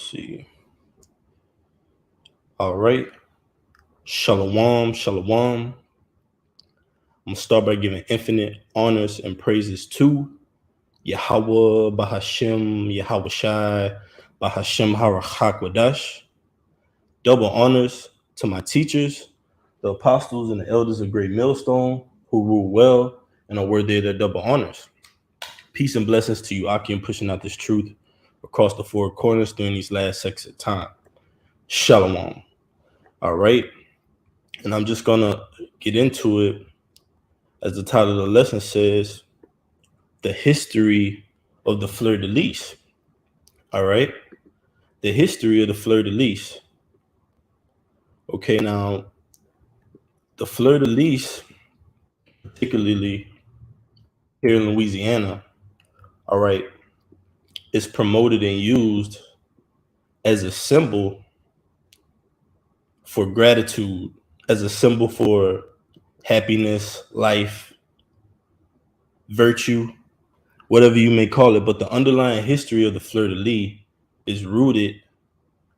see. All right. Shalom, shalom. I'm going to start by giving infinite honors and praises to Yahweh, Bahashem, Yahweh Shai, Bahashem Harachak Wadash. Double honors to my teachers, the apostles and the elders of Great Millstone, who rule well and are worthy of their double honors. Peace and blessings to you, Akim, pushing out this truth across the four corners during these last seconds of time. Shalom. All right. And I'm just going to get into it. As the title of the lesson says, the history of the Fleur de Lis. All right. The history of the Fleur de Lis. Okay, now, the Fleur de Lis, particularly here in Louisiana, all right, is promoted and used as a symbol for gratitude, as a symbol for happiness, life, virtue, whatever you may call it. But the underlying history of the Fleur de Lis is rooted,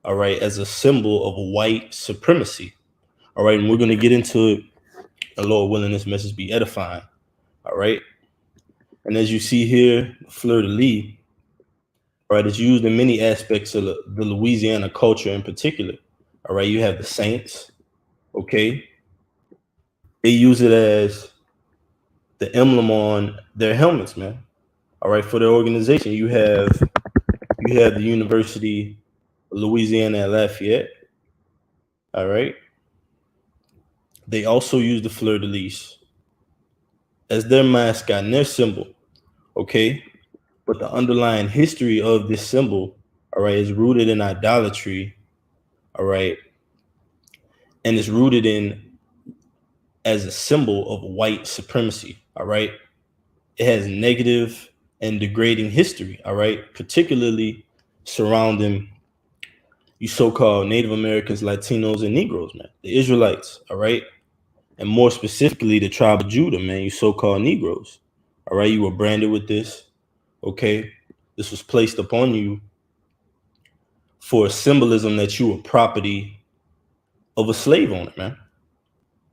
all right, as a symbol of white supremacy. All right, and we're going to get into it. The Lord willing, this message be edifying. All right. And as you see here, Fleur de Lis, all right, it's used in many aspects of the Louisiana culture in particular. All right, you have the Saints. Okay. They use it as the emblem on their helmets, man. All right, for their organization, you have the University of Louisiana at Lafayette. All right. They also use the Fleur de Lis as their mascot and their symbol. Okay. But the underlying history of this symbol, all right, is rooted in idolatry. All right. And it's rooted in as a symbol of white supremacy. All right. It has negative and degrading history. All right. Particularly surrounding you so-called Native Americans, Latinos, and Negroes, man. The Israelites. All right. And more specifically, the tribe of Judah, man. You so-called Negroes. All right. You were branded with this. Okay. This was placed upon you for a symbolism that you were property of a slave owner, man.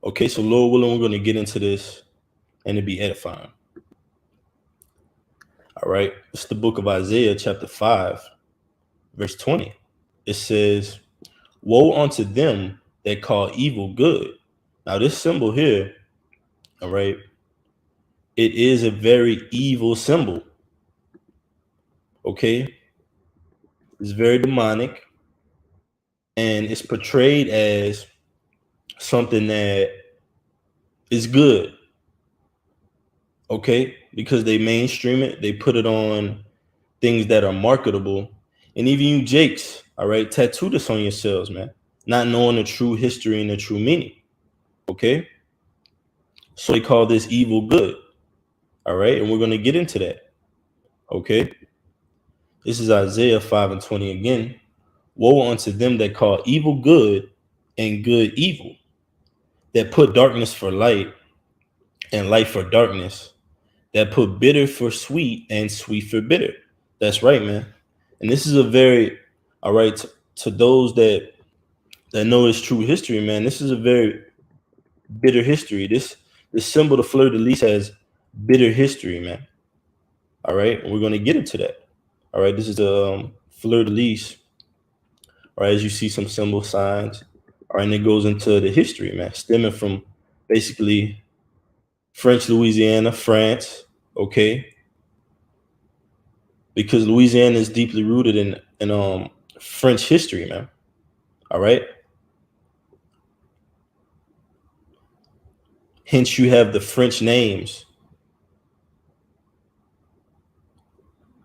Okay, so Lord willing, we're going to get into this and it be edifying. All right, it's the book of Isaiah, chapter 5, verse 20. It says, woe unto them that call evil good. Now, this symbol here, all right, it is a very evil symbol. Okay, it's very demonic, and it's portrayed as something that is good. Okay, because they mainstream it, they put it on things that are marketable. And even you Jakes, all right, tattoo this on yourselves, man, not knowing the true history and the true meaning. Okay, so they call this evil good. All right, and we're going to get into that. Okay, this is Isaiah 5 and 20 again. Woe unto them that call evil good and good evil, that put darkness for light and light for darkness, that put bitter for sweet and sweet for bitter. That's right, man. And this is a very, all right, to those that know its true history, man, this is a very bitter history. This symbol, the Fleur de Lis, has bitter history, man. All right, and we're going to get into that. All right, this is the Fleur de Lis. All right, as you see some symbol signs. All right, and it goes into the history, man, stemming from basically French Louisiana, France. Okay, because Louisiana is deeply rooted in French history, man. All right. Hence, you have the French names.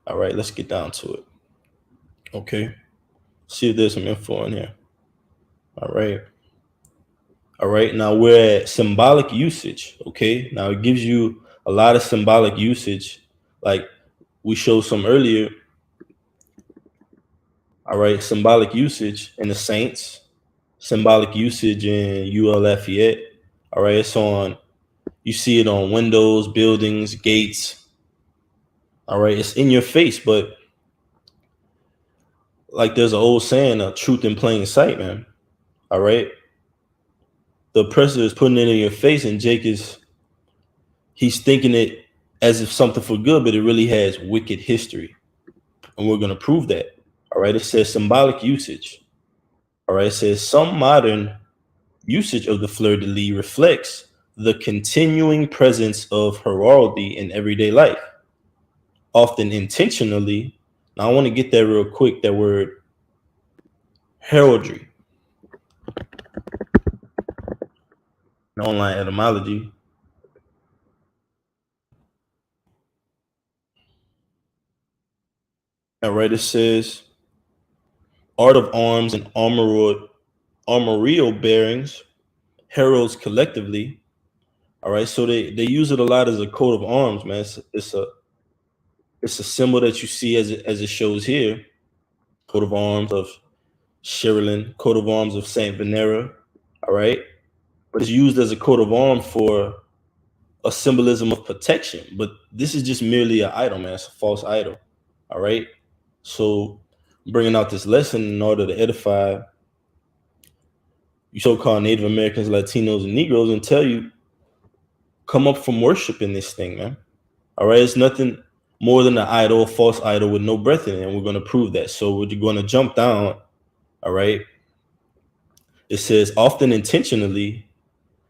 All right, let's get down to it. Okay. See if there's some info in here. All right. All right. Now we're at symbolic usage. Okay. Now it gives you a lot of symbolic usage, like we showed some earlier. All right. Symbolic usage in the Saints, symbolic usage in UL Lafayette. All right. It's on, you see it on windows, buildings, gates. All right. It's in your face, but like there's an old saying, truth in plain sight, man. All right. The oppressor is putting it in your face, and Jake is he's thinking it as if something for good, but it really has wicked history. And we're gonna prove that. All right. It says symbolic usage. All right. It says some modern usage of the fleur de lis reflects the continuing presence of heraldry in everyday life, often intentionally. Now, I want to get that real quick, that word heraldry, online etymology. All right, it says art of arms and armorial bearings, heralds collectively. All right, so they use it a lot as a coat of arms, man. It's a symbol that you see as it shows here. Coat of arms of Sherilyn, coat of arms of Saint Venera. All right, but it's used as a coat of arms for a symbolism of protection. But this is just merely an idol, man. It's a false idol. All right. So I'm bringing out this lesson in order to edify you so-called Native Americans, Latinos, and Negroes, and tell you, come up from worshiping this thing, man. All right. It's nothing more than an idol, a false idol with no breath in it. And we're going to prove that. So we're going to jump down. All right. It says often intentionally,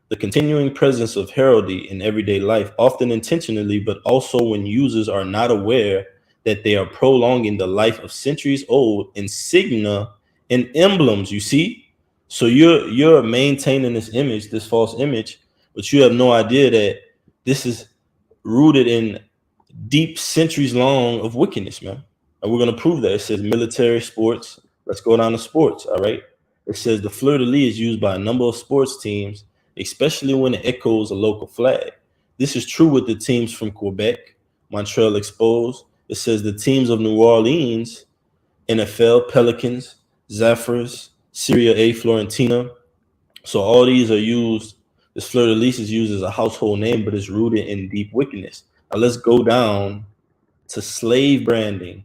the continuing presence of heraldry in everyday life, often intentionally, but also when users are not aware that they are prolonging the life of centuries old insignia and emblems. You see, so you're maintaining this image, this false image, but you have no idea that this is rooted in deep centuries long of wickedness, man. And we're going to prove that. It says military, sports. Let's go down to sports. All right. It says the fleur de lis is used by a number of sports teams, especially when it echoes a local flag. This is true with the teams from Quebec, Montreal Expos. It says the teams of New Orleans, NFL, Pelicans, Zephyrs, Serie A, Florentina. So all these are used. This fleur de lis is used as a household name, but it's rooted in deep wickedness. Now let's go down to slave branding.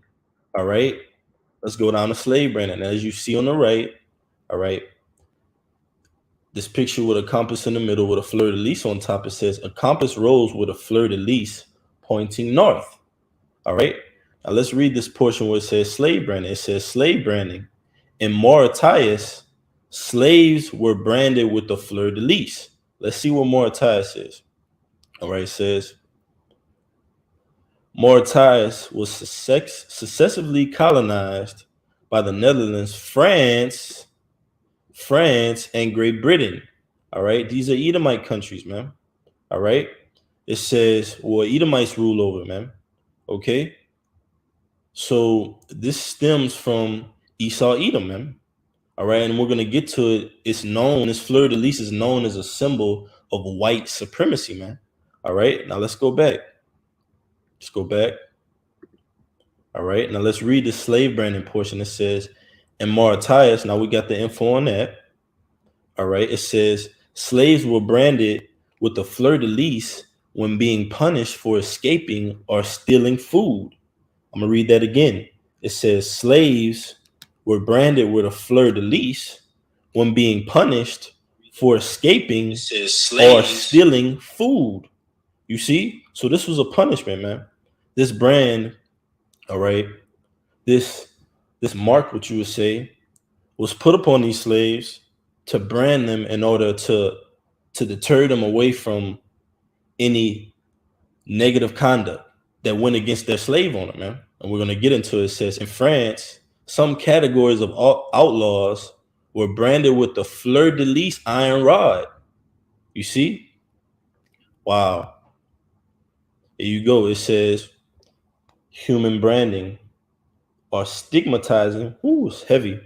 All right. Let's go down to slave branding. As you see on the right, all right, this picture with a compass in the middle with a fleur de lis on top, it says a compass rose with a fleur de lis pointing north. All right. Now let's read this portion where it says slave branding. It says slave branding. In Mauritius, slaves were branded with the fleur de lis. Let's see what Mauritius is. All right. It says Mauritius was successively colonized by the Netherlands, France, and Great Britain. All right. These are Edomite countries, man. All right. It says, well, Edomites rule over, man. Okay. So this stems from Esau Edom, man. All right. And we're going to get to it. It's known, this fleur de lis is known as a symbol of white supremacy, man. All right. Now let's go back. Let's go back. All right. Now let's read the slave branding portion. It says, in Mauritius, now we got the info on that. All right. It says slaves were branded with the fleur de lis when being punished for escaping or stealing food. I'm going to read that again. It says slaves were branded with a fleur de lis when being punished for escaping or stealing food. You see? So this was a punishment, man. This brand, all right, this mark, what you would say, was put upon these slaves to brand them in order to deter them away from any negative conduct that went against their slave owner, man. And we're going to get into it. It says in France, some categories of outlaws were branded with the fleur de lis iron rod. You see? Wow. There you go. It says human branding or stigmatizing. Ooh, it's heavy.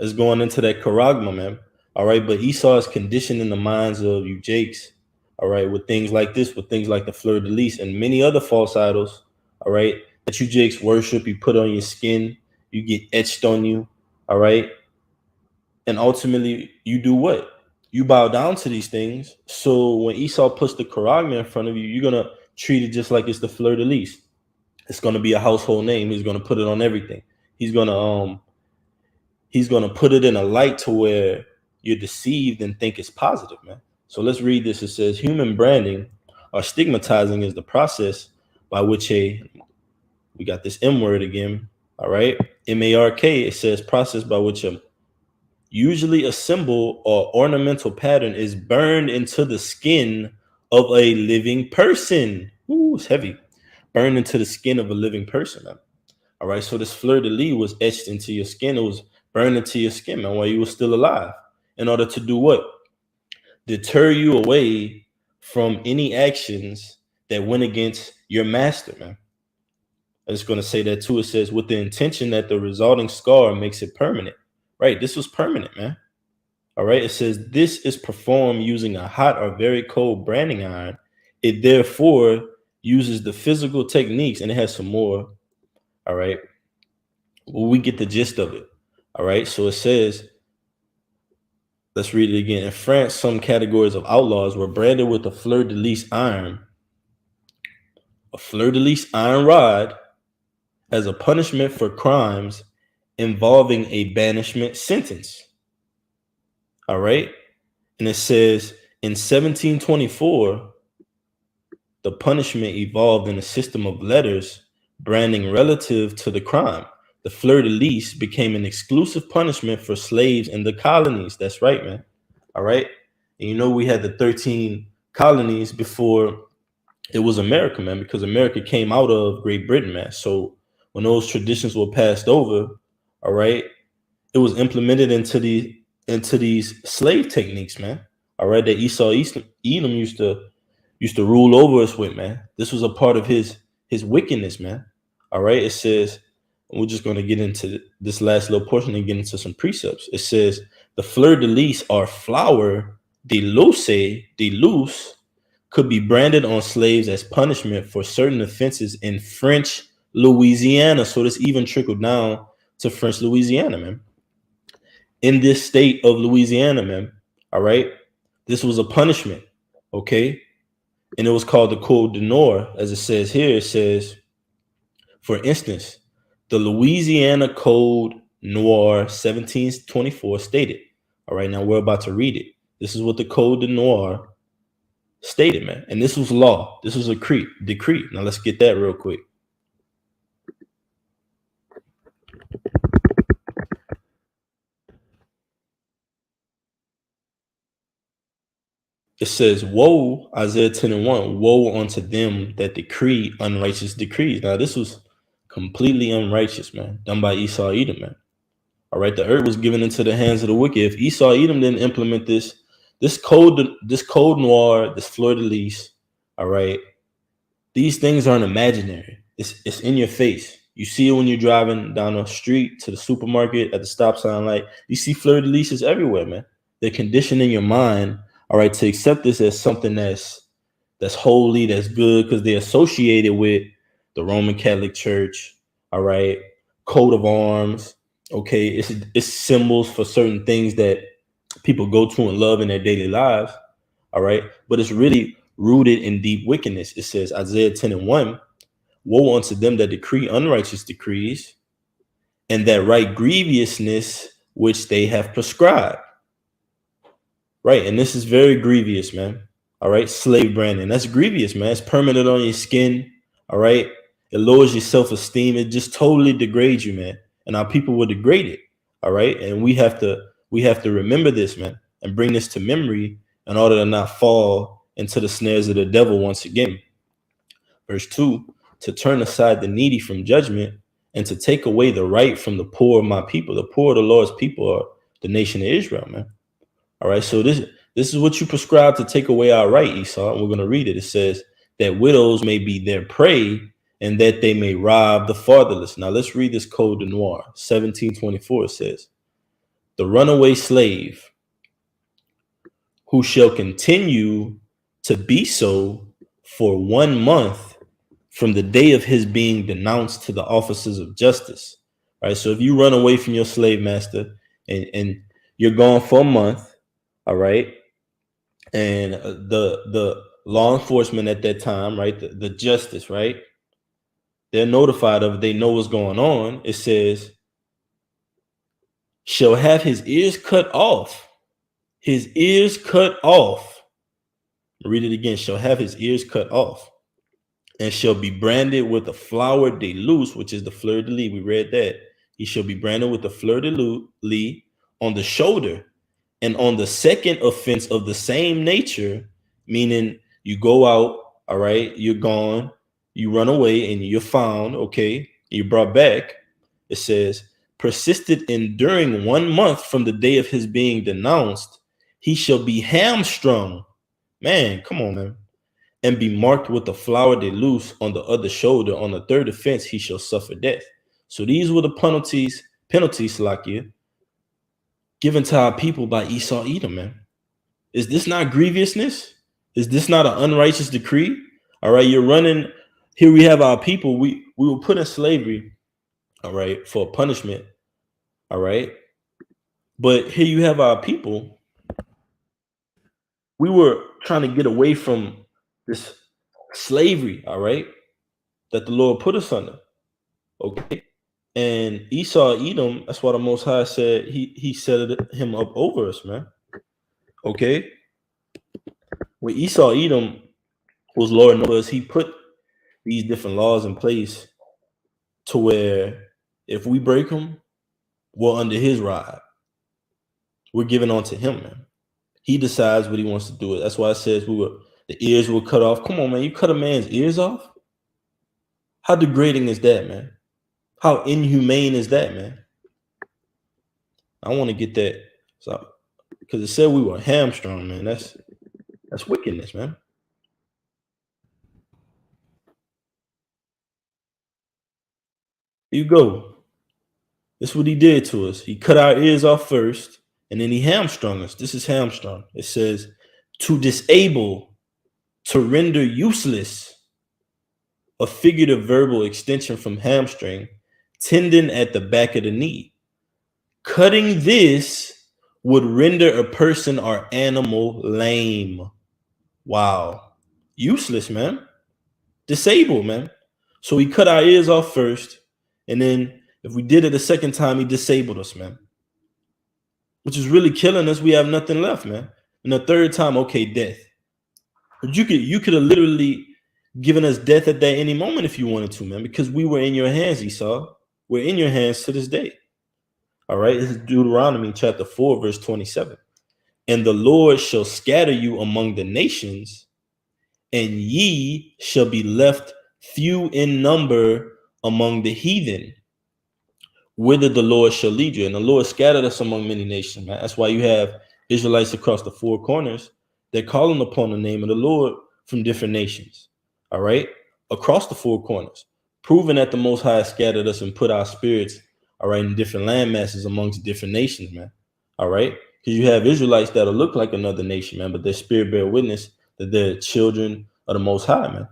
It's going into that charagma, man. All right. But Esau is conditioning the minds of you Jakes. All right. With things like this, with things like the fleur de lis and many other false idols. All right. That you Jakes worship, you put on your skin, you get etched on you. All right. And ultimately, you do what? You bow down to these things. So when Esau puts the charagma in front of you, you're going to treat it just like it's the fleur de lis. It's going to be a household name. He's going to put it on everything. He's going to he's going to put it in a light to where you're deceived and think it's positive, man. So let's read this. It says, human branding or stigmatizing is the process by which we got this M word again, all right? MARK, it says process by which usually a symbol or ornamental pattern is burned into the skin of a living person. Ooh, it's heavy. Burned into the skin of a living person, man. All right, so this fleur de lis was etched into your skin. It was burned into your skin, man, while you were still alive. In order to do what? Deter you away from any actions that went against your master, man. I'm just going to say that too. It says, with the intention that the resulting scar makes it permanent. Right, this was permanent, man. All right, it says, this is performed using a hot or very cold branding iron. It therefore uses the physical techniques, and it has some more. All right, well, we get the gist of it. All right, so it says, let's read it again. In France, some categories of outlaws were branded with a fleur de lis iron rod as a punishment for crimes involving a banishment sentence. All right, and it says in 1724, the punishment evolved in a system of letters branding relative to the crime. The fleur de lis became an exclusive punishment for slaves in the colonies. That's right, man. All right. And you know, we had the 13 colonies before it was America, man, because America came out of Great Britain, man. So when those traditions were passed over, all right, it was implemented into these slave techniques, man. All right, that Edom used to rule over us with, man. This was a part of his wickedness, man. All right, it says, we're just going to get into this last little portion and get into some precepts. It says the fleur de lis or flower de luce could be branded on slaves as punishment for certain offenses in French Louisiana. So this even trickled down to French Louisiana, man. In this state of Louisiana, man, all right, this was a punishment, okay? And it was called the Code de Noir, as it says here. It says, for instance, the Louisiana Code Noir 1724 stated, all right, now we're about to read it. This is what the Code de Noir stated, man. And this was law. This was a decree. Now let's get that real quick. It says, woe, Isaiah 10:1, woe unto them that decree unrighteous decrees. Now, this was completely unrighteous, man, done by Esau Edom, man. All right, the earth was given into the hands of the wicked. If Esau Edom didn't implement this code noir, this fleur de lis, all right, these things aren't imaginary. It's in your face. You see it when you're driving down the street to the supermarket, at the stop sign light. You see fleur de lises everywhere, man. They're conditioning your mind, all right, to accept this as something that's holy, that's good, because they're associated with the Roman Catholic Church, all right, coat of arms, okay, it's symbols for certain things that people go to and love in their daily lives, all right, but it's really rooted in deep wickedness. It says, Isaiah 10:1, woe unto them that decree unrighteous decrees and that write grievousness which they have prescribed. Right, and this is very grievous, man. All right, slave branding. That's grievous, man. It's permanent on your skin. All right, it lowers your self-esteem. It just totally degrades you, man. And our people will degrade it. All right, and we have to remember this, man, and bring this to memory in order to not fall into the snares of the devil once again. Verse 2, to turn aside the needy from judgment and to take away the right from the poor of my people. The poor of the Lord's people are the nation of Israel, man. All right, so this is what you prescribe to take away our right, Esau. And we're going to read it. It says that widows may be their prey and that they may rob the fatherless. Now let's read this Code de Noir 1724. It says, the runaway slave who shall continue to be so for 1 month from the day of his being denounced to the officers of justice. All right, so if you run away from your slave master and you're gone for a month, all right, and the law enforcement at that time, right, the justice, right, they're notified of it. They know what's going on. It says shall have his ears cut off. His ears cut off. Read it again. Shall have his ears cut off, and shall be branded with the flower de luce, which is the fleur de lis. We read that. He shall be branded with the fleur de lis on the shoulder, and on the second offense of the same nature, meaning you go out, all right, you're gone, you run away, and you're found, okay, you're brought back. It says, persisted enduring 1 month from the day of his being denounced, he shall be hamstrung. Man, come on, man. And be marked with the flower de luce on the other shoulder. On the third offense, he shall suffer death. So these were the penalties, Slakia, given to our people by Esau Edom, man. Is this not grievousness? Is this not an unrighteous decree? All right, you're running. Here we have our people. We were put in slavery, all right, for punishment, all right. But here you have our people. We were trying to get away from this slavery, all right, that the Lord put us under, okay. And Esau Edom, that's why the Most High said he set him up over us, man. Okay. When Esau Edom was Lord over us, he put these different laws in place to where if we break them, we're under his rod. We're giving on to him, man. He decides what he wants to do. That's why it says the ears were cut off. Come on, man. You cut a man's ears off? How degrading is that, man? How inhumane is that, man? I want to get that. So, because it said we were hamstrung, man. That's wickedness, man. Here you go. This is what he did to us. He cut our ears off first, and then he hamstrung us. This is hamstrung. It says to disable, to render useless, a figurative verbal extension from hamstring, tendon at the back of the knee. Cutting this would render a person or animal lame. Wow. Useless, man. Disabled, man. So he cut our ears off first, and then if we did it a second time, he disabled us, man. Which is really killing us. We have nothing left, man. And the third time, okay, death. But you could have literally given us death at that any moment if you wanted to, man, because we were in your hands, Esau. We're in your hands to this day. All right, this is Deuteronomy chapter 4, verse 27. And the Lord shall scatter you among the nations, and ye shall be left few in number among the heathen, whither the Lord shall lead you. And the Lord scattered us among many nations, man. That's why you have Israelites across the four corners. They're calling upon the name of the Lord from different nations, all right, across the four corners, proving that the Most High scattered us and put our spirits, all right, in different land masses amongst different nations, man, all right, because you have Israelites that'll look like another nation, man, but their spirit bear witness that they're children of the Most High, man,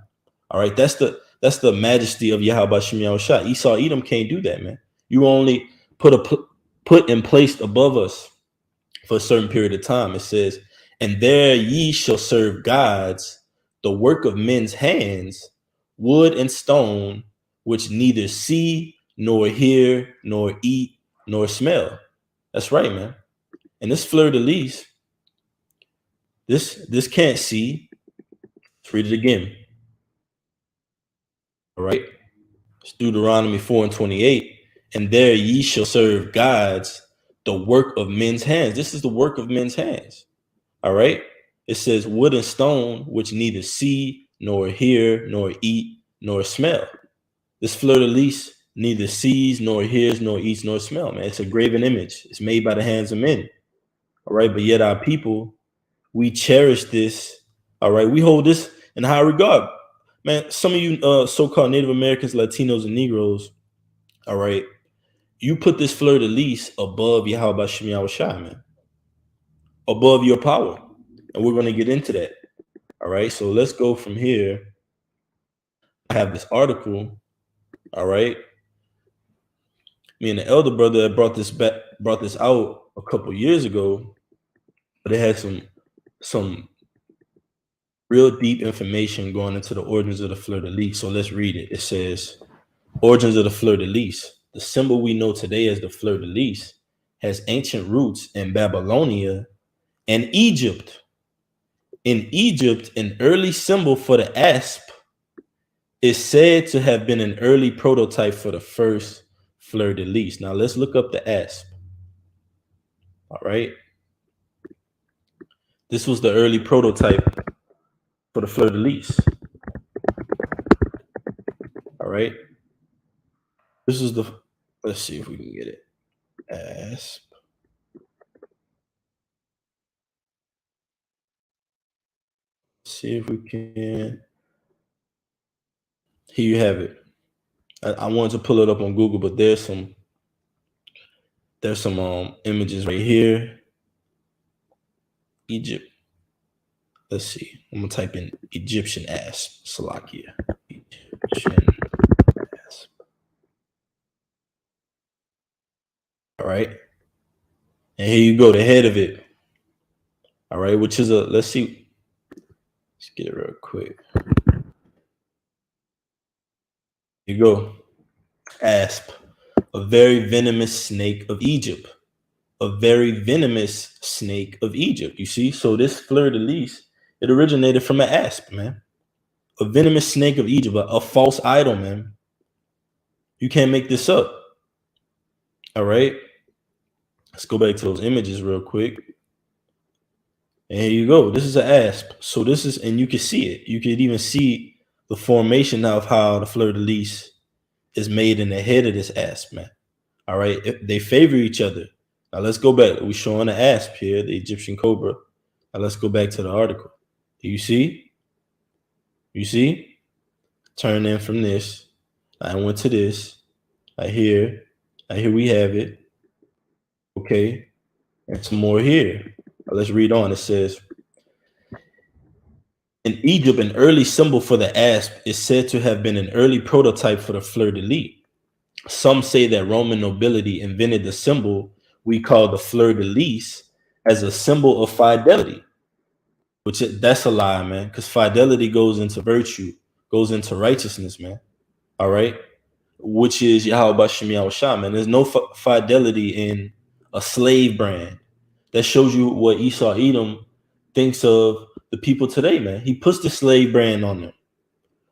all right. That's the majesty of Yahweh Shem Yahushua. Esau Edom can't do that, man. You only put and placed above us for a certain period of time. It says, and there ye shall serve gods, the work of men's hands, wood and stone, which neither see, nor hear, nor eat, nor smell. That's right, man. And this fleur de lis, this can't see. Let's read it again. All right. It's Deuteronomy 4 and 28. And there ye shall serve gods, the work of men's hands. This is the work of men's hands. All right. It says wood and stone, which neither see, nor hear, nor eat, nor smell. This fleur de lis neither sees, nor hears, nor eats, nor smell, man. It's a graven image. It's made by the hands of men. All right. But yet our people, we cherish this. All right. We hold this in high regard. Man, some of you so-called Native Americans, Latinos, and Negroes, all right, you put this fleur de lis above Yahweh Shem Yahushua, man, above your power. And we're going to get into that. All right, so let's go from here. I have this article, all right. Me and the elder brother brought this out a couple years ago, but it had some real deep information going into the origins of the fleur de lis. So let's read it. It says, origins of the fleur de lis. The symbol we know today as the fleur de lis has ancient roots in Babylonia and Egypt. In Egypt, an early symbol for the asp is said to have been an early prototype for the first fleur de lis. Now let's look up the asp. All right. This was the early prototype for the fleur de lis. All right. This is the, let's see if we can get it. Asp. See if we can. Here you have it. I wanted to pull it up on Google, but there's some images right here. Egypt. Let's see. I'm gonna type in Egyptian asp. Salakia. Egyptian asp. All right. And here you go, the head of it. All right, which is let's see. Let's get it real quick. Here you go. Asp, a very venomous snake of Egypt. A very venomous snake of Egypt. You see? So this fleur de lis, it originated from an asp, man. A venomous snake of Egypt, a false idol, man. You can't make this up. All right. Let's go back to those images real quick. And here you go. This is an asp. So this is, and you can see it. You could even see the formation now of how the fleur de lis is made in the head of this asp, man. All right. They favor each other. Now let's go back. We're showing the asp here, the Egyptian cobra. Now let's go back to the article. Do you see? You see? Turn in from this. I went to this. Right here. Right here we have it. Okay. And some more here. Now let's read on. It says, in Egypt, an early symbol for the asp is said to have been an early prototype for the fleur de lis. Some say that Roman nobility invented the symbol we call the fleur de lis as a symbol of fidelity, which that's a lie, man, because fidelity goes into virtue, goes into righteousness, man. All right, which is Yahweh Shem Yahushua, man. There's no fidelity in a slave brand. That shows you what Esau Edom thinks of the people today, man. He puts the slave brand on them.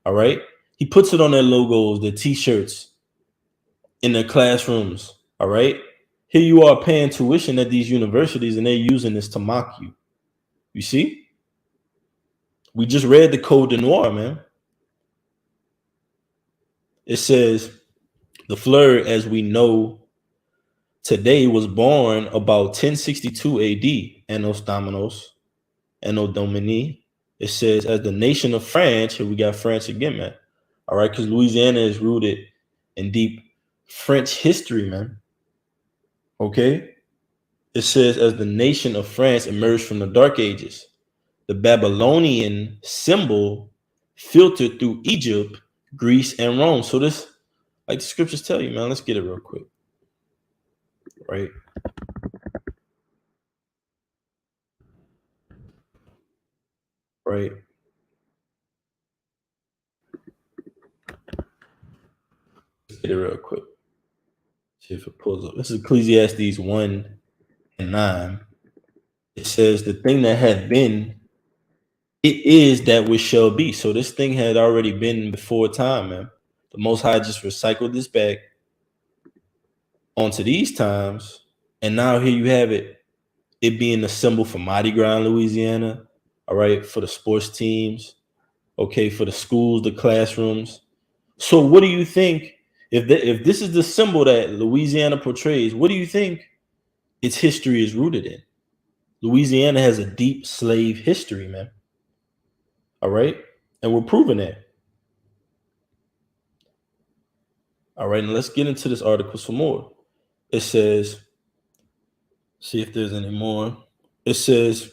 All right, he puts it on their logos, their T-shirts, in their classrooms. All right, here you are paying tuition at these universities, and they're using this to mock you. You see, we just read the Code de Noir, man. It says the Fleur, as we know today, was born about 1062 AD, Annos Dominos, Anno Domini. It says, as the nation of France, here we got France again, man. All right, because Louisiana is rooted in deep French history, man. Okay. It says, as the nation of France emerged from the Dark Ages, the Babylonian symbol filtered through Egypt, Greece, and Rome. So this, like the scriptures tell you, man, let's get it real quick. Right. Right. Let's get it real quick. See if it pulls up. This is Ecclesiastes 1:9. It says, the thing that had been, it is that which shall be. So this thing had already been before time, man. The Most High just recycled this back onto these times. And now here you have it being a symbol for Mardi Gras in Louisiana. All right. For the sports teams. Okay. For the schools, the classrooms. So what do you think, if this is the symbol that Louisiana portrays, what do you think its history is rooted in? Louisiana has a deep slave history, man. All right. And we're proving that. All right. And let's get into this article some more. It says, see if there's any more. It says,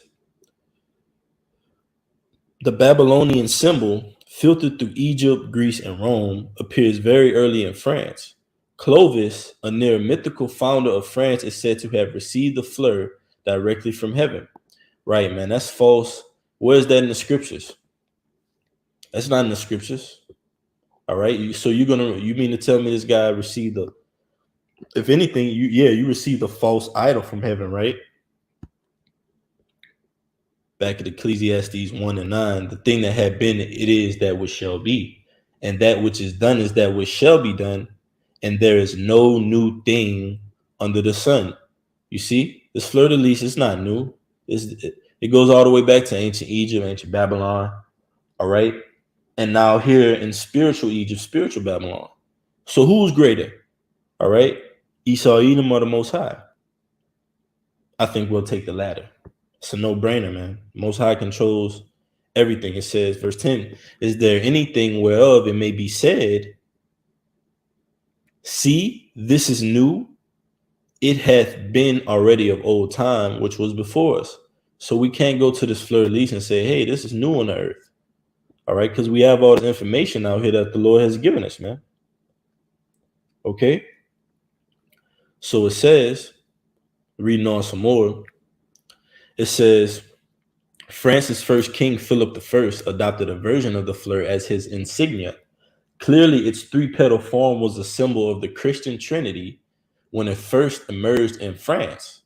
the Babylonian symbol, filtered through Egypt, Greece, and Rome, appears very early in France. Clovis, a near mythical founder of France, is said to have received the fleur directly from heaven. Right, man. That's false. Where's that in the scriptures? That's not in the scriptures. All right. So you mean to tell me this guy received If anything, you received a false idol from heaven, right? Back at Ecclesiastes 1 and 9, the thing that had been, it is that which shall be. And that which is done is that which shall be done. And there is no new thing under the sun. You see, this fleur de lis is not new. It goes all the way back to ancient Egypt, ancient Babylon. All right. And now here in spiritual Egypt, spiritual Babylon. So who's greater? All right. Esau, Edom, or the Most High? I think we'll take the latter. It's a no-brainer, man. Most High controls everything. It says, verse 10, is there anything whereof it may be said, see, this is new, it hath been already of old time, which was before us. So we can't go to this fleur de lis and say, hey, this is new on the earth. All right, because we have all this information out here that the Lord has given us, man. Okay. So it says, reading on some more, it says, France's first king, Philip I, adopted a version of the fleur as his insignia. Clearly, its three-petal form was a symbol of the Christian Trinity when it first emerged in France.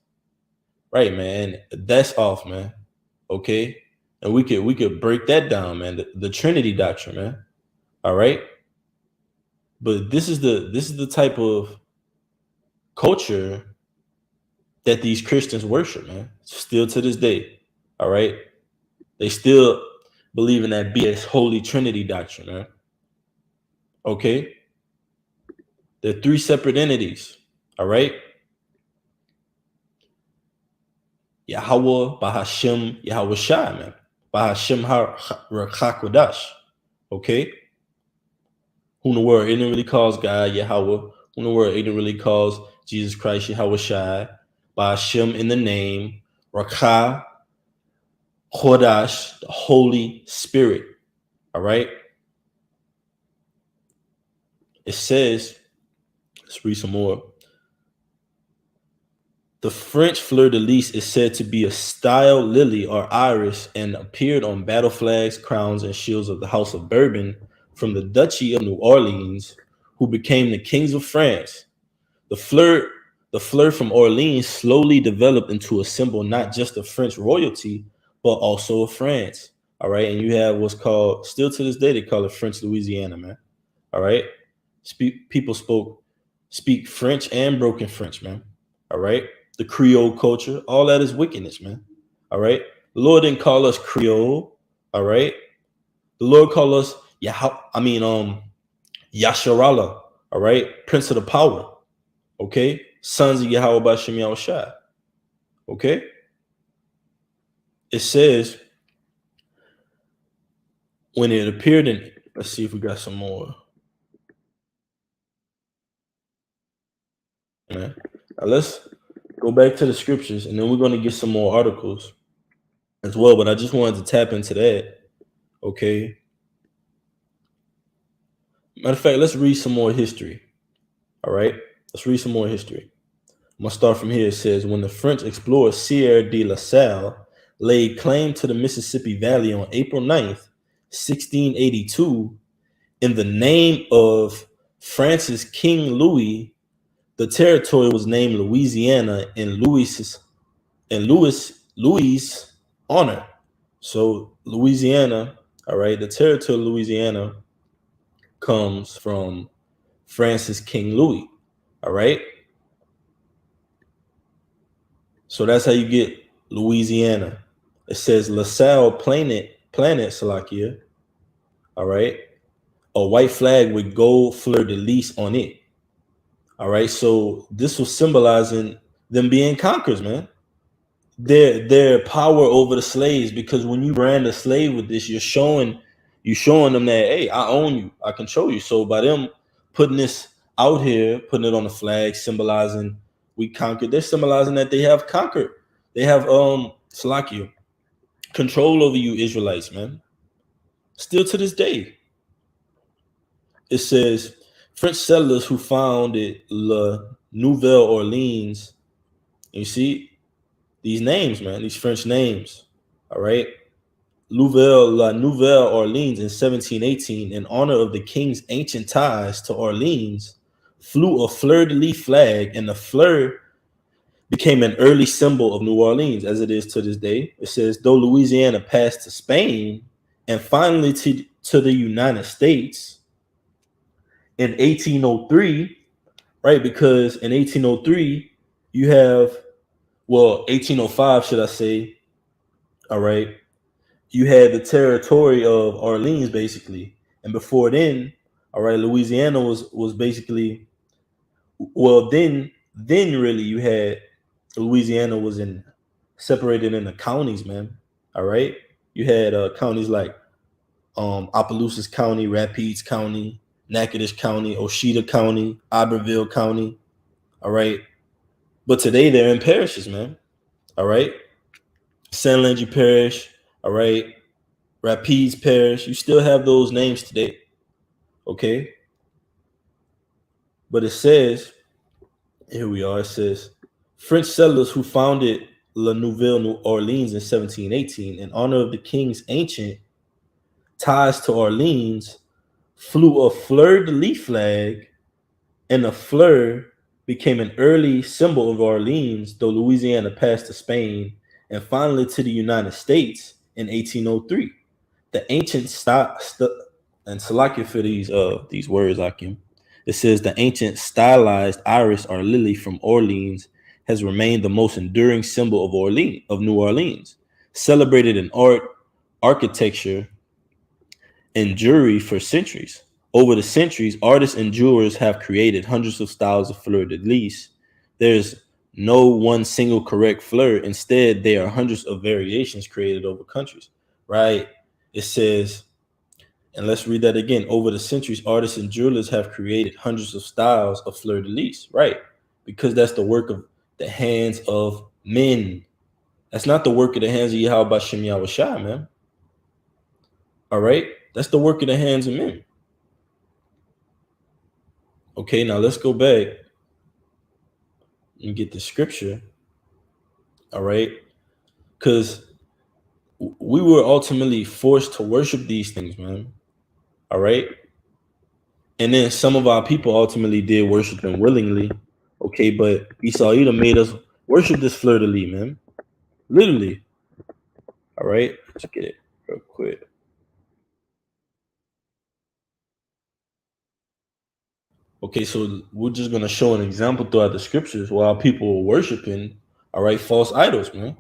Right, man. That's off, man. Okay. And we could break that down, man. The Trinity doctrine, man. All right. But this is the type of culture that these Christians worship, man. Still to this day. All right. They still believe in that BS Holy Trinity doctrine, man. Okay. They're three separate entities. All right. Yahweh, Bahashem, Yahweh Shai, man. Bahashem HaRachakwadash. Okay. Who in the world it really calls God Yahweh? Who in the world it really calls Jesus Christ Yahweh Shai? Bahashem in the name, Rakha, Chodash, the Holy Spirit. All right. It says, let's read some more. The French fleur de lis is said to be a style lily or iris and appeared on battle flags, crowns, and shields of the House of Bourbon from the Duchy of New Orleans, who became the kings of France. The fleur from Orleans slowly developed into a symbol not just of French royalty, but also of France. All right. And you have what's called, still to this day, they call it French Louisiana, man. All right. People speak French and broken French, man. All right. The Creole culture, all that is wickedness, man. All right. The Lord didn't call us Creole. All right. The Lord called us Yasharala. All right. Prince of the power. Okay. Sons of Yahweh Bashem Yahushua. Okay. It says, when it appeared in, let's see if we got some more. Man. Now let's go back to the scriptures, and then we're going to get some more articles as well. But I just wanted to tap into that. Okay. Matter of fact, let's read some more history. All right. Let's read some more history. I'm going to start from here. It says, when the French explorer Sieur de La Salle laid claim to the Mississippi Valley on April 9th, 1682, in the name of France's King Louis, the territory was named Louisiana in Louis' honor. So Louisiana, all right, the territory of Louisiana comes from France's King Louis, all right? So that's how you get Louisiana. It says LaSalle planet Salakia, all right? A white flag with gold fleur de lis on it. All right, so this was symbolizing them being conquerors, man. Their power over the slaves, because when you brand a slave with this, you're showing them that, hey, I own you, I control you. So by them putting this out here, putting it on the flag, symbolizing we conquered, they're symbolizing that they have conquered. They have Salakia, control over you Israelites, man. Still to this day. It says French settlers who founded La Nouvelle Orleans. You see these names, man, these French names. All right. La Nouvelle Orleans in 1718, in honor of the king's ancient ties to Orleans, flew a fleur-de-lis flag, and the fleur became an early symbol of New Orleans as it is to this day. It says, though Louisiana passed to Spain and finally to the United States in 1803, right? Because in 1803, you have, well, 1805, should I say, all right, you had the territory of Orleans basically. And before then, all right, Louisiana was basically, well, then really you had Louisiana was in separated into counties, man. All right. You had counties like Opelousas County, Rapides County, Natchitoches County, Osheta County, Iberville County. All right. But today they're in parishes, man. All right. San Landry Parish, all right, Rapides Parish. You still have those names today. Okay. But it says, here we are, it says French settlers who founded La Nouvelle New Orleans in 1718 in honor of the king's ancient ties to Orleans flew a fleur-de-lis flag, and the fleur became an early symbol of Orleans, though Louisiana passed to Spain and finally to the United States in 1803. The ancient and Salakia for these words, Akim. It says the ancient stylized iris or lily from Orleans has remained the most enduring symbol of New Orleans, celebrated in art, architecture, and jewelry for centuries. Over the centuries, artists and jewelers have created hundreds of styles of fleur de lis. There's no one single correct fleur. Instead, there are hundreds of variations created over countries, right? It says, and let's read that again. Over the centuries, artists and jewelers have created hundreds of styles of fleur de lis, right? Because that's the work of the hands of men. That's not the work of the hands of Yahweh Shem Yahweh Shai, man. All right? That's the work of the hands of men. Okay, now let's go back and get the scripture. All right? Because we were ultimately forced to worship these things, man. All right? And then some of our people ultimately did worship them willingly. Okay, but Esau Edom made us worship this fleur de lis, man. Literally. All right, let's get it real quick. Okay, so we're just gonna show an example throughout the scriptures while people were worshiping, all right, false idols, man.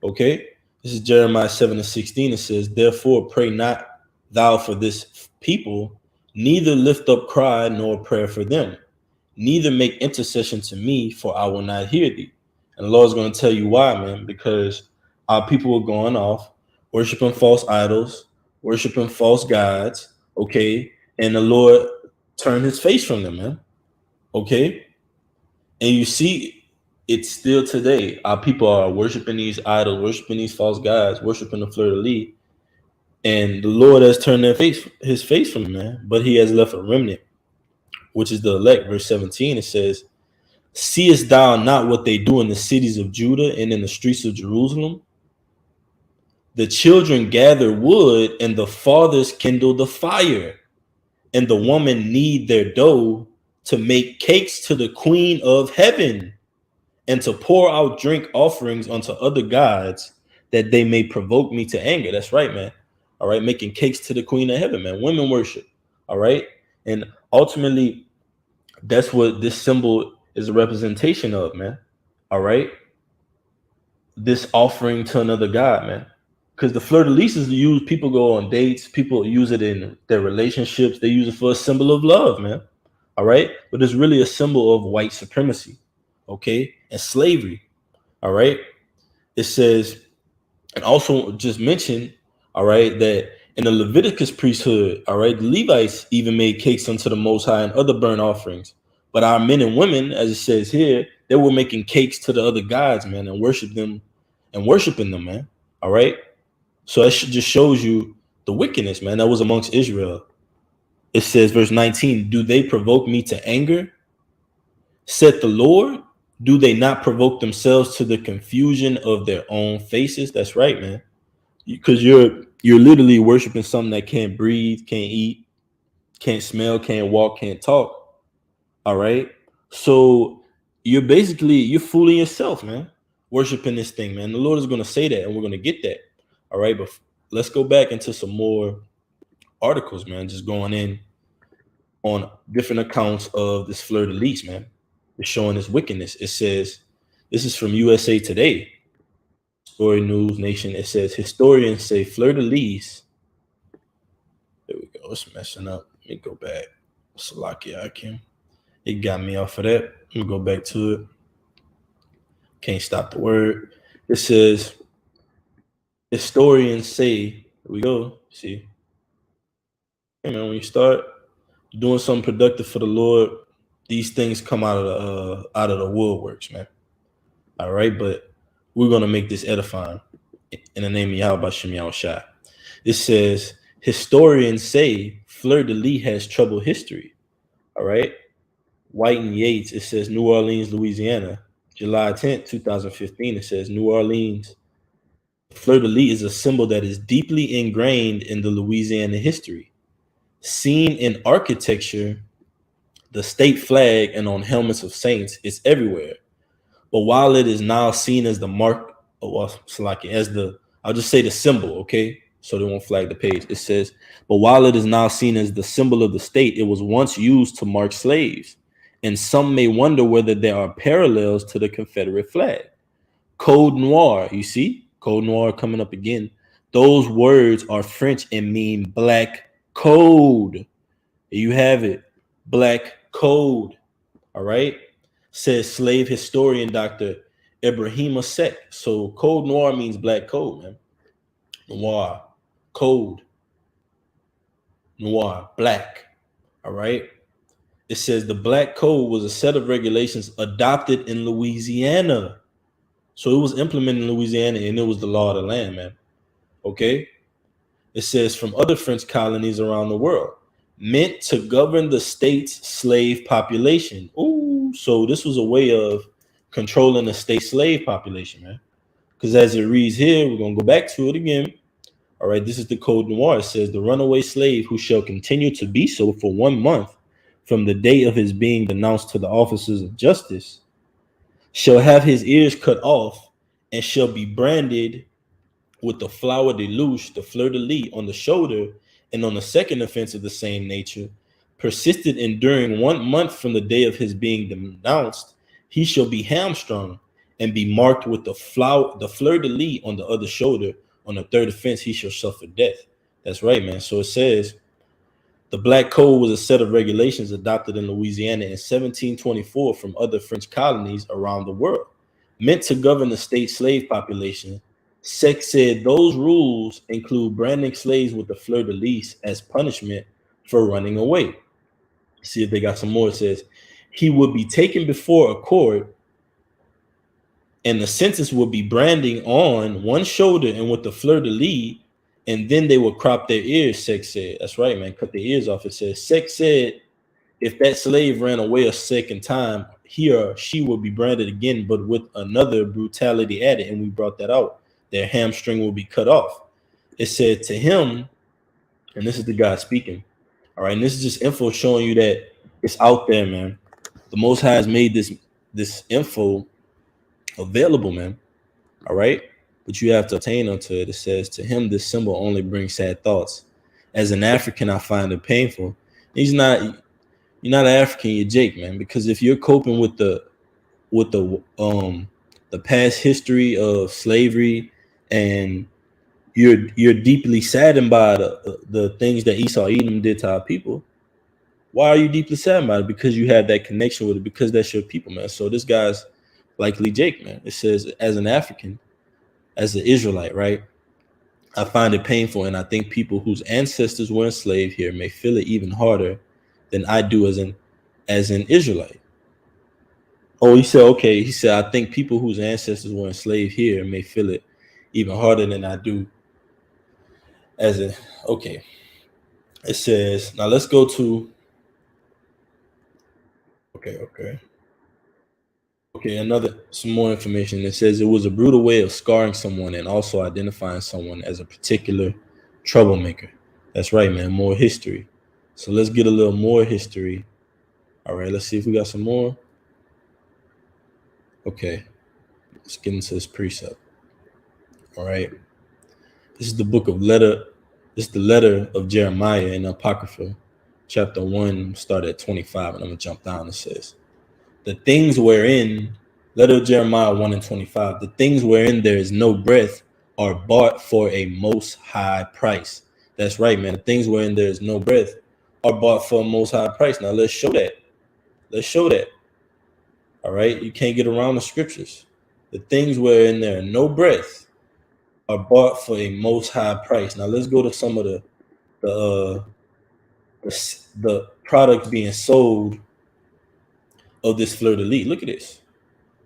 Okay, this is Jeremiah 7:16. It says, "Therefore, pray not thou for this people, neither lift up cry nor prayer for them, neither make intercession to me, for I will not hear thee." And the Lord's going to tell you why, man, because our people were going off, worshiping false idols, worshiping false gods, okay? And the Lord turned his face from them, man, okay? And you see it still today. Our people are worshiping these idols, worshiping these false gods, worshiping the fleur de lis, and the Lord has turned his face from them, man, but he has left a remnant, which is the elect. Verse 17, it says, "Seest thou not what they do in the cities of Judah and in the streets of Jerusalem? The children gather wood, and the fathers kindle the fire, and the woman knead their dough to make cakes to the queen of heaven, and to pour out drink offerings unto other gods, that they may provoke me to anger." That's right, man. All right, making cakes to the queen of heaven, man. Women worship. All right, and ultimately, that's what this symbol is a representation of, man. All right, this offering to another god, man. Because the fleur de lis is used, people go on dates, people use it in their relationships, they use it for a symbol of love, man. All right, but it's really a symbol of white supremacy, okay, and slavery. All right, it says, and also just mention, all right, that in the Leviticus priesthood, all right, the Levites even made cakes unto the Most High and other burnt offerings. But our men and women, as it says here, they were making cakes to the other gods, man, and worshiping them, man. All right. So that just shows you the wickedness, man, that was amongst Israel. It says, verse 19, "Do they provoke me to anger? Said the Lord. Do they not provoke themselves to the confusion of their own faces?" That's right, man. Because you're literally worshiping something that can't breathe, can't eat, can't smell, can't walk, can't talk. All right. So you're fooling yourself, man. Worshiping this thing, man. The Lord is going to say that, and we're going to get that. All right. But let's go back into some more articles, man. Just going in on different accounts of this Fleur de Lis, man. It's showing this wickedness. It says, this is from USA Today, Story News Nation. It says, historians say Fleur de Lis. There we go. It's messing up. Let me go back. Salakia Akim. It got me off of that. Let me go back to it. Can't stop the word. It says, historians say, here we go. See, hey man, when you start doing something productive for the Lord, these things come out of the woodworks, man. All right, but we're gonna make this edifying in the name of Yahweh Shem Yahushua. It says, historians say Fleur de Lis has troubled history. All right. White and Yates, it says New Orleans, Louisiana, July 10th, 2015. It says New Orleans. Fleur de Lis is a symbol that is deeply ingrained in the Louisiana history. Seen in architecture, the state flag, and on helmets of saints, it's everywhere. But while it is now seen as the mark, I'll just say the symbol, okay? So they won't flag the page. It says, but while it is now seen as the symbol of the state, it was once used to mark slaves. And some may wonder whether there are parallels to the Confederate flag. Code Noir, you see? Code Noir coming up again. Those words are French and mean black code. You have it. Black code. All right? Says slave historian Dr. Ibrahima Sek. So Code Noir means black code, man. Noir. Code. Noir. Black. All right? It says the black code was a set of regulations adopted in Louisiana. So it was implemented in Louisiana, and it was the law of the land, man. Okay? It says from other French colonies around the world, meant to govern the state's slave population. Ooh, so this was a way of controlling the state slave population, man. Because as it reads here, we're going to go back to it again. All right, this is the Code Noir. It says the runaway slave who shall continue to be so for 1 month from the day of his being denounced to the officers of justice shall have his ears cut off and shall be branded with the flower de luce, the fleur de lis, on the shoulder, and on the second offense of the same nature, persisted enduring 1 month from the day of his being denounced, he shall be hamstrung and be marked with the fleur de lis on the other shoulder. On the third offense, he shall suffer death. That's right, man. So it says the Black Code was a set of regulations adopted in Louisiana in 1724 from other French colonies around the world, meant to govern the state slave population. Sec said those rules include branding slaves with the fleur de lis as punishment for running away. See if they got some more. It says he would be taken before a court, and the sentence would be branding on one shoulder and with the fleur de lis, and then they would crop their ears. Sec said, that's right, man, cut their ears off. It says Sec said if that slave ran away a second time, he or she would be branded again, but with another brutality added, and we brought that out. Their hamstring will be cut off. It said to him, and this is the guy speaking. All right, and this is just info showing you that it's out there, man. The Most High has made this info available, man. All right, but you have to attain unto it. It says to him, this symbol only brings sad thoughts. As an African, I find it painful. You're not an African, you're Jake, man. Because if you're coping with the past history of slavery, and you're deeply saddened by the things that Esau Edom did to our people, why are you deeply saddened by it? Because you have that connection with it, because that's your people, man. So this guy's likely Jake, man. It says, as an African, as an Israelite, right, I find it painful, and I think people whose ancestors were enslaved here may feel it even harder than I do as an Israelite. Oh, he said, okay. He said, I think people whose ancestors were enslaved here may feel it even harder than I do as a, okay. It says, now let's go to, okay, some more information. It says it was a brutal way of scarring someone and also identifying someone as a particular troublemaker. That's right, man, more history. So let's get a little more history All right, let's see if we got some more. Okay, let's get into this precept. All right, this is the book of letter. This is the letter of Jeremiah in Apocrypha, chapter 1, start at 25, and I'm gonna jump down. It says, "The things wherein," letter of Jeremiah 1 and 25, "the things wherein there is no breath are bought for a most high price." That's right, man. The things wherein there is no breath are bought for a most high price. Now let's show that. Let's show that. All right, you can't get around the scriptures. The things wherein there are no breath are bought for a most high price. Now let's go to some of the the products being sold of this Fleur de Lis. Look at this.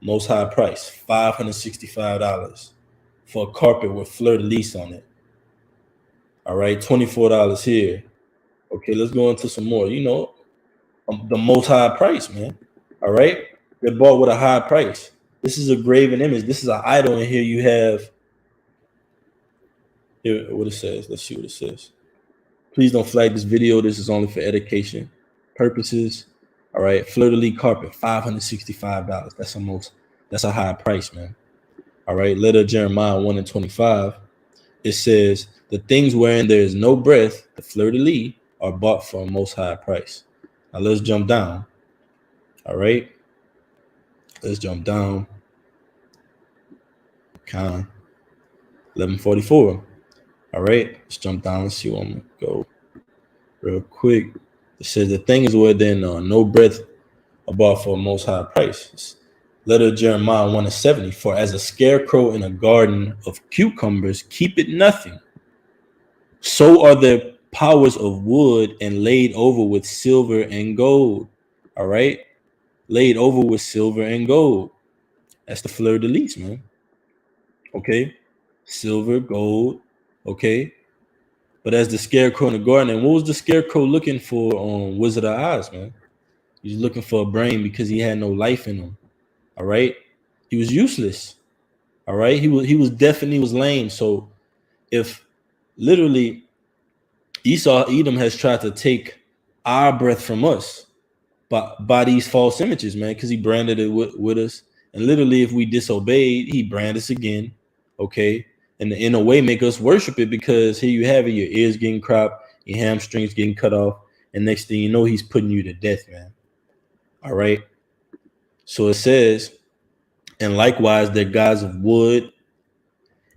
Most high price, $565 for a carpet with Fleur de Lis on it. All right, $24 here. Okay, let's go into some more. You know, the most high price, man. All right, they're bought with a high price. This is a graven image. This is an idol, and here you have here what it says. Let's see what it says. Please don't flag this video. This is only for education purposes. All right, Fleur de Lis carpet, $565. That's a high price, man. All right, letter of Jeremiah 1 and 25. It says, "The things wherein there is no breath, the Fleur de Lis, are bought for a most high price." Now let's jump down. All right, let's jump down. Con 1144. All right, let's jump down and see where I'm gonna go real quick. It says, "The things where there no breath are bought for a most high price." Letter of Jeremiah 1 and 70. "For as a scarecrow in a garden of cucumbers keepeth nothing, so are their powers of wood and laid over with silver and gold." All right, laid over with silver and gold. That's the Fleur de Lis, man. Okay, silver, gold. Okay, but as the scarecrow in the garden, and what was the scarecrow looking for on Wizard of Oz, man? He's looking for a brain because he had no life in him. All right, he was useless. All right, he was definitely was lame. So if literally Edom has tried to take our breath from us by these false images, man, because he branded it with us, and literally if we disobeyed, he branded us again. Okay, and in a way make us worship it, because here you have it, your ears getting cropped, your hamstrings getting cut off, and next thing you know, he's putting you to death, man. All right, so it says, "And likewise their gods of wood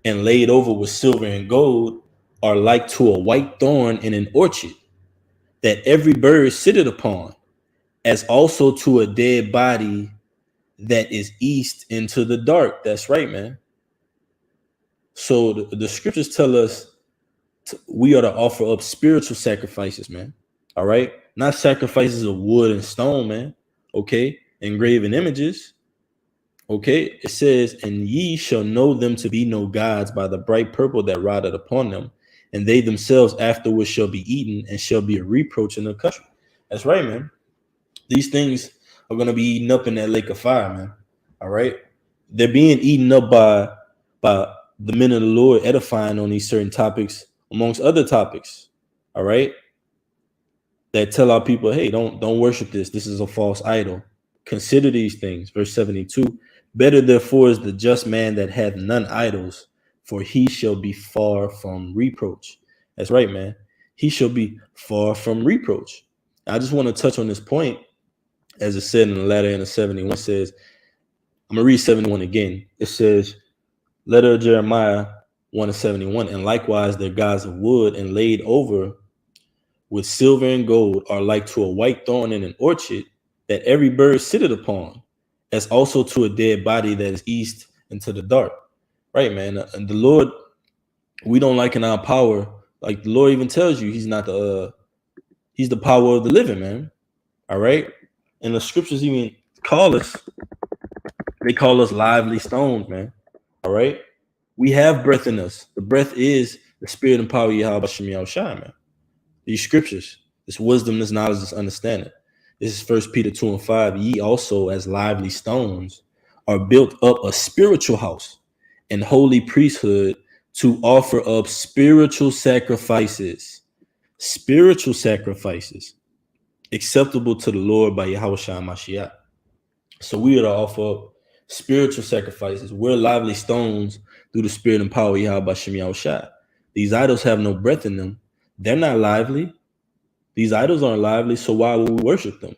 and laid over with silver and gold are like to a white thorn in an orchard, that every bird sitteth upon, as also to a dead body that is east into the dark." That's right, man. So the scriptures tell us we are to offer up spiritual sacrifices, man. All right, not sacrifices of wood and stone, man. Okay, engraven images. Okay, it says, "And ye shall know them to be no gods by the bright purple that rideth upon them, and they themselves afterwards shall be eaten and shall be a reproach in the country." That's right, man. These things are going to be eaten up in that lake of fire, man. All right, they're being eaten up by the men of the Lord, edifying on these certain topics, amongst other topics. All right, that tell our people, hey, don't worship this. This is a false idol. Consider these things. Verse 72. "Better therefore is the just man that hath none idols, for he shall be far from reproach." That's right, man. He shall be far from reproach. I just want to touch on this point, as it said in the letter in the 71. It says, I'm gonna read 71 again. It says, letter of Jeremiah 1 and 71, "And likewise their gods of wood and laid over with silver and gold are like to a white thorn in an orchard, that every bird sitteth upon, as also to a dead body that is east into the dark." Right, man. And the Lord, we don't like in our power. Like the Lord even tells you, he's the power of the living, man. All right. And the scriptures even they call us lively stones, man. All right. We have breath in us. The breath is the spirit and power of Yahweh Shem Yahushua, man. These scriptures, this wisdom, this knowledge, this understanding. This is 1 Peter 2 and 5. "Ye also, as lively stones, are built up a spiritual house and holy priesthood, to offer up spiritual sacrifices." Spiritual sacrifices. acceptable to the Lord by Yahweh Shai Mashiach. So we are to offer up spiritual sacrifices. We're lively stones through the spirit and power of Yahweh Bashem Yahweh Shai. These idols have no breath in them. They're not lively. These idols aren't lively, so why would we worship them?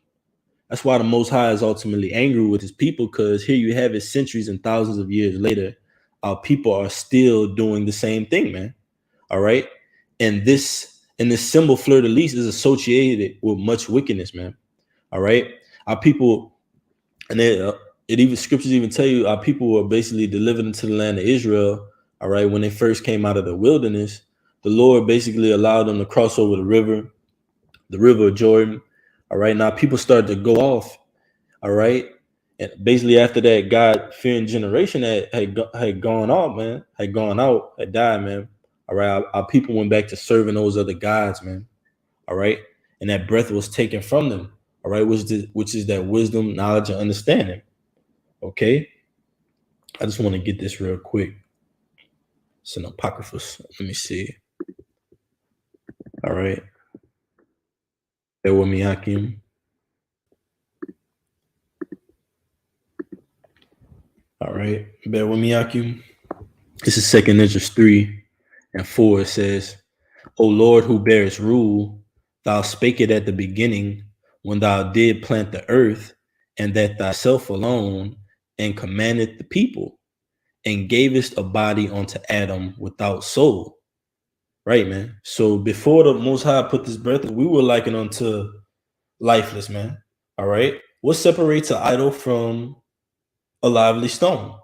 That's why the Most High is ultimately angry with his people, because here you have it centuries and thousands of years later. Our people are still doing the same thing, man. All right. And this symbol fleur de lis is associated with much wickedness, man. All right. Our people, and it even scriptures even tell you our people were basically delivered into the land of Israel. All right. When they first came out of the wilderness, the Lord basically allowed them to cross over the river of Jordan. All right. Now people started to go off. All right. And basically after that, God fearing generation had gone out, man, had died, man. All right. Our people went back to serving those other gods, man. All right. And that breath was taken from them. All right. Which is that wisdom, knowledge, and understanding. Okay. I just want to get this real quick. It's an apocryphus. Let me see. All right. Bear with me, Hakim. All right. Bear with me, Hakim. This is 2nd Ezra 3 and 4. It says, O Lord, who bearest rule, thou spake it at the beginning, when thou did plant the earth, and that thyself alone, and commanded the people, and gavest a body unto Adam without soul. Right, man. So before the Most High put this breath, we were likened unto lifeless, man. All right. What separates an idol from a lively stone?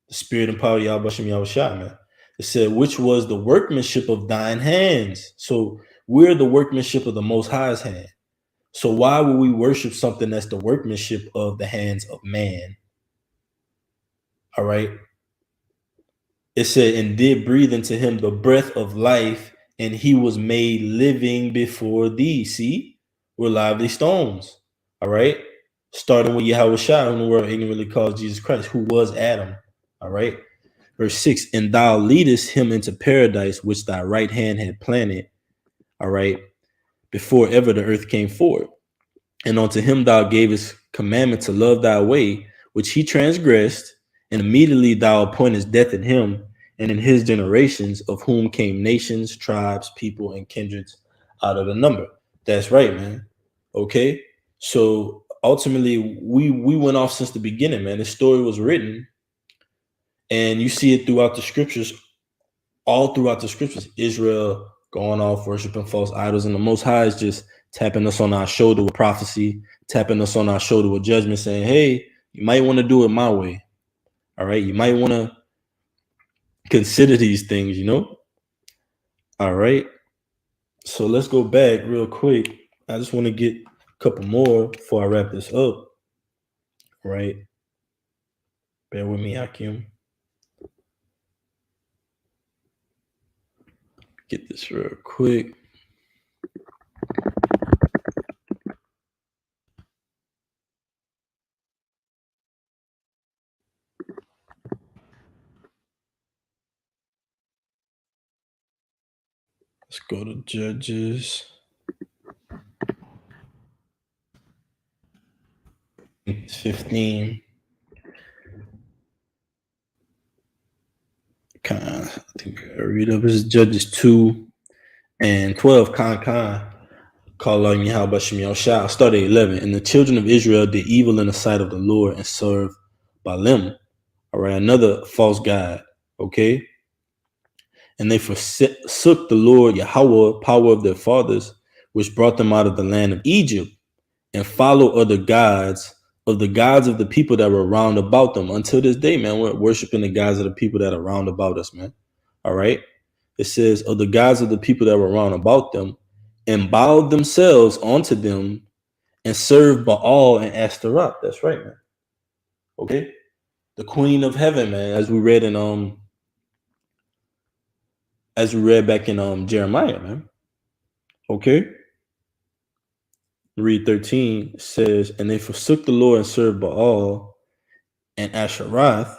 The spirit and power of Yahweh Bashem Yahweh Shai, man. It said, which was the workmanship of thine hands. So we're the workmanship of the Most High's hand. So why would we worship something that's the workmanship of the hands of man? All right. It said, and did breathe into him the breath of life, and he was made living before thee. See, we're lively stones. All right. Starting with Yahweh Shai, whom the world ignorantly calls Jesus Christ, who was Adam. All right. Verse 6, and thou leadest him into paradise, which thy right hand had planted. All right. Before ever the earth came forth. And unto him thou gavest commandment to love thy way, which he transgressed, and immediately thou appointest death in him and in his generations, of whom came nations, tribes, people, and kindreds out of the number. That's right, man. Okay. So ultimately, we went off since the beginning, man. This story was written, and you see it throughout the scriptures, all throughout the scriptures, Israel going off worshiping false idols, and the Most High is just tapping us on our shoulder with prophecy, tapping us on our shoulder with judgment, saying, hey, you might want to do it my way. All right. You might want to consider these things, you know? All right. So let's go back real quick. I just want to get a couple more before I wrap this up. Right. Bear with me, Hakim. Get this real quick. Let's go to Judges. It's 15. I think I read up. This is Judges 2 and 12. Call on Yahweh Bashem Yahweh Shai. Start at 11. And the children of Israel did evil in the sight of the Lord and served Baalim. All right, another false god. Okay. And they forsook the Lord Yahweh, power of their fathers, which brought them out of the land of Egypt, and followed other gods of the people that were round about them. Until this day, man, we're worshiping the gods of the people that are round about us, man. All right. It says, of the gods of the people that were round about them, and bowed themselves onto them, and served Baal and Ashtaroth. That's right, man. Okay. The queen of heaven, man, as we read back in Jeremiah, man. Okay. Read 13 says, and they forsook the Lord and served Baal and Asheroth,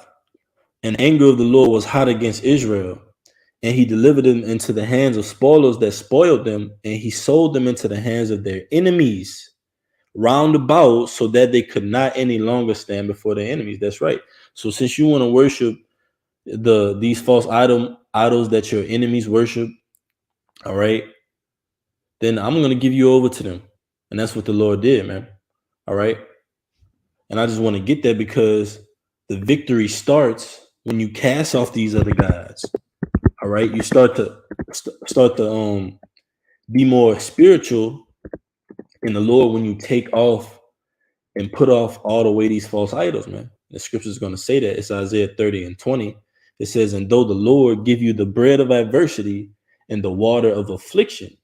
and anger of the Lord was hot against Israel, and he delivered them into the hands of spoilers that spoiled them, and he sold them into the hands of their enemies. round about so that they could not any longer stand before their enemies. That's right. So since you want to worship these false idols that your enemies worship, all right, then I'm gonna give you over to them. And that's what the Lord did, man. All right. And I just want to get that because the victory starts when you cast off these other gods. All right. You start to be more spiritual in the Lord when you take off and put off all the way these false idols, man. The scripture is going to say that. It's Isaiah 30 and 20. It says, and though the Lord give you the bread of adversity and the water of affliction,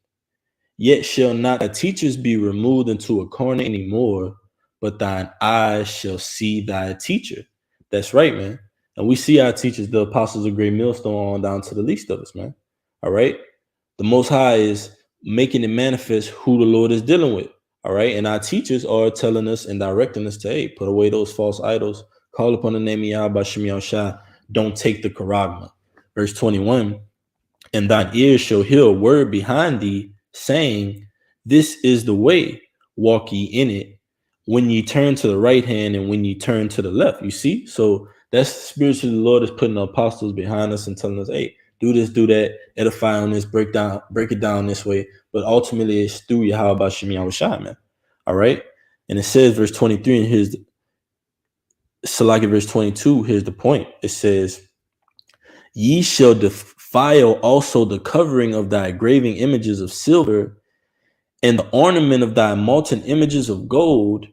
yet shall not thy teachers be removed into a corner anymore, but thine eyes shall see thy teacher. That's right, man. And we see our teachers, the apostles of Great Millstone, on down to the least of us, man. All right. The Most High is making it manifest who the Lord is dealing with. All right. And our teachers are telling us and directing us to, hey, put away those false idols, call upon the name of Yahweh Shem Yahushua, don't take the charagma. Verse 21, and thine ears shall hear a word behind thee, saying, this is the way, walk ye in it, when ye turn to the right hand and when ye turn to the left. You see? So that's spiritually the Lord is putting the apostles behind us and telling us, hey, do this, do that, edify on this, break it down this way. But ultimately it's through Yahweh Shem Yahushua, man. All right. And it says, verse 23, and here's Salaki verse 22, here's the point. It says, ye shall defile also the covering of thy graving images of silver, and the ornament of thy molten images of gold.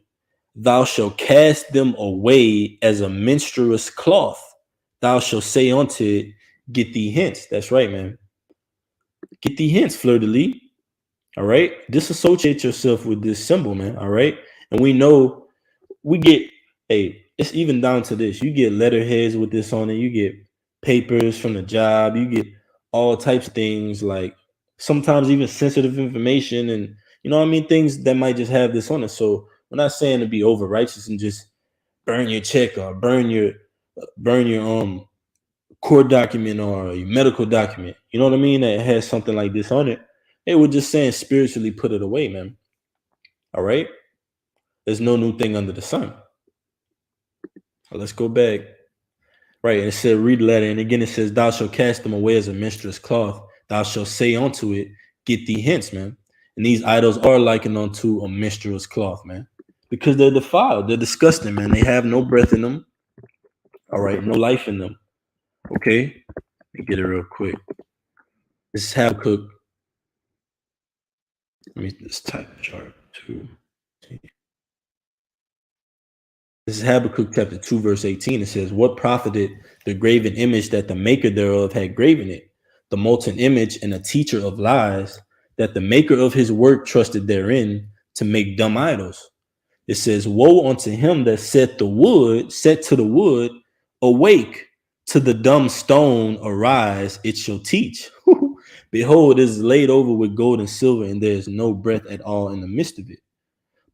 Thou shalt cast them away as a menstruous cloth. Thou shalt say unto it, get thee hence. That's right, man. Get thee hence, Fleur de lis. All right. Disassociate yourself with this symbol, man. All right. And we know we get, hey, it's even down to this. You get letterheads with this on it. You get papers from the job. You get all types of things, like sometimes even sensitive information, and you know what I mean, things that might just have this on it. So we're not saying to be over righteous and just burn your check or burn your court document or your medical document. You know what I mean? That has something like this on it. Hey, we're just saying spiritually put it away, man. All right. There's no new thing under the sun. Let's go back. Right. And it said, read the letter. And again, it says, thou shalt cast them away as a menstruous cloth. Thou shalt say unto it, get thee hence, man. And these idols are likened unto a menstruous cloth, man, because they're defiled. They're disgusting, man. They have no breath in them. All right. No life in them. Okay. Let me get it real quick. This is Habakkuk. Let me just type chart 2. This is Habakkuk chapter 2, verse 18. It says, what profited the graven image that the maker thereof had graven it, the molten image and a teacher of lies, that the maker of his work trusted therein to make dumb idols? It says, woe unto him that set to the wood, awake, to the dumb stone arise, it shall teach. Behold, it is laid over with gold and silver, and there is no breath at all in the midst of it.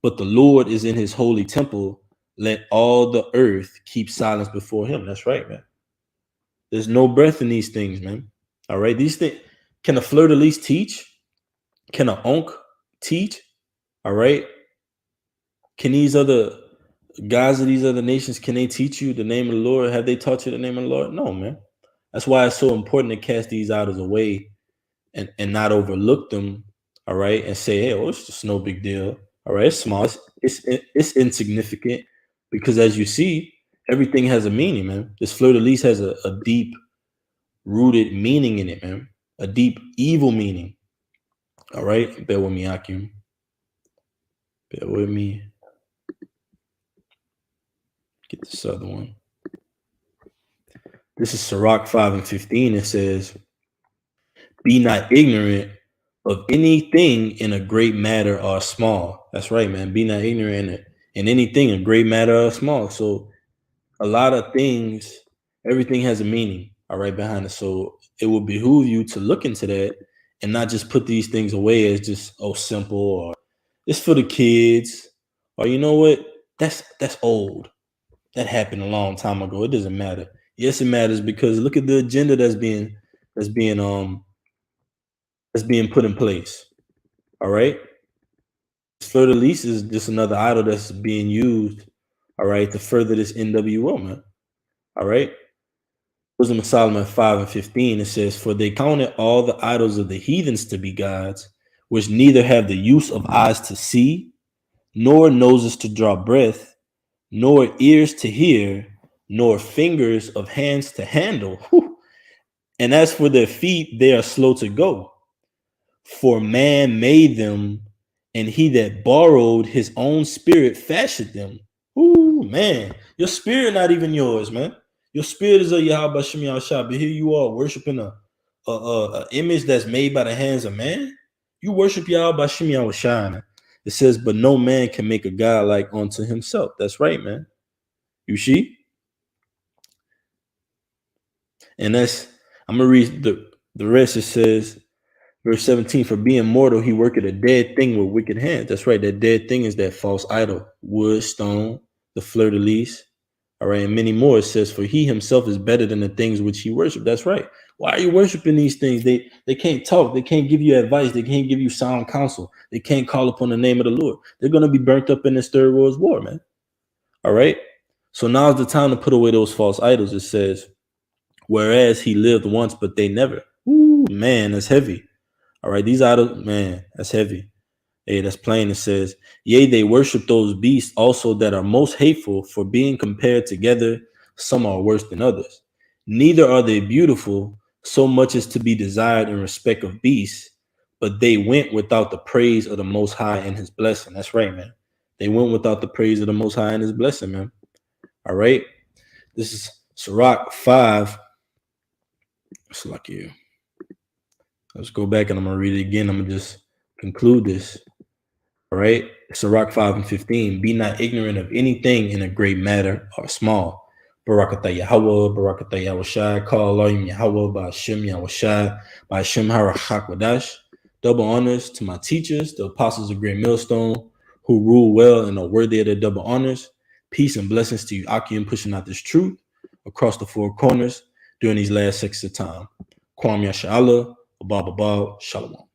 But the Lord is in his holy temple. Let all the earth keep silence before him. That's right, man. There's no breath in these things, man. All right. These things, can a Fleur de lis teach? Can an Onk teach? All right. Can these other guys of these other nations, can they teach you the name of the Lord? Have they taught you the name of the Lord? No, man. That's why it's so important to cast these idols away and not overlook them. All right. And say, hey, oh, it's just no big deal. All right. It's small. It's insignificant, because as you see, everything has a meaning, man. This Fleur de lis has a deep rooted meaning in it, man. A deep evil meaning. All right. Bear with me, Akim. Bear with me. Get this other one. This is Sirach 5 and 15. It says, be not ignorant of anything in a great matter or small. That's right, man. Be not ignorant in anything, a great matter or small. So a lot of things, everything has a meaning, all right, behind it. So it will behoove you to look into that and not just put these things away as just, oh, simple, or it's for the kids, or you know what? That's old. That happened a long time ago. It doesn't matter. Yes, it matters, because look at the agenda that's being put in place. All right. Fleur de Lis is just another idol that's being used, all right, to further this NWO, man. All right. Wisdom of Solomon 5 and 15, it says, "For they counted all the idols of the heathens to be gods, which neither have the use of eyes to see, nor noses to draw breath, nor ears to hear, nor fingers of hands to handle. Whew. And as for their feet, they are slow to go. For man made them, and he that borrowed his own spirit fashioned them." Ooh, man, your spirit not even yours, man. Your spirit is of Yahweh Shem Yahushua, but here you are worshiping a image that's made by the hands of man. You worship Yahweh Shem Yahushua. It says, "But no man can make a God like unto himself." That's right, man. You see? And that's, I'm gonna read the rest. It says, verse 17, "For being mortal, he worketh a dead thing with wicked hands." That's right. That dead thing is that false idol, wood, stone, the fleur de lis. All right. And many more. It says, "For he himself is better than the things which he worship." That's right. Why are you worshiping these things? They can't talk. They can't give you advice. They can't give you sound counsel. They can't call upon the name of the Lord. They're going to be burnt up in this third world war, man. All right. So now's the time to put away those false idols. It says, "Whereas he lived once, but they never." Ooh, man, that's heavy. All right, these idols, man, that's heavy. Hey, that's plain. It says, "Yea, they worship those beasts also that are most hateful, for being compared together, some are worse than others. Neither are they beautiful, so much as to be desired in respect of beasts, but they went without the praise of the Most High and his blessing." That's right, man. They went without the praise of the Most High and his blessing, man. All right. This is Sirach 5. It's like you. Let's go back and I'm going to read it again. I'm going to just conclude this. All right. Sirach 5 and 15. "Be not ignorant of anything in a great matter or small. Barakatah Yahweh, Barakatah Yahushai, call Elohim Yahweh, by Hashem Yahushai, by Hashem Harachak. Double honors to my teachers, the apostles of Great Millstone, who rule well and are worthy of their double honors. Peace and blessings to you, Akim, pushing out this truth across the four corners during these last 6 of time. Kwam Yasha Allah, Abab, Shalom."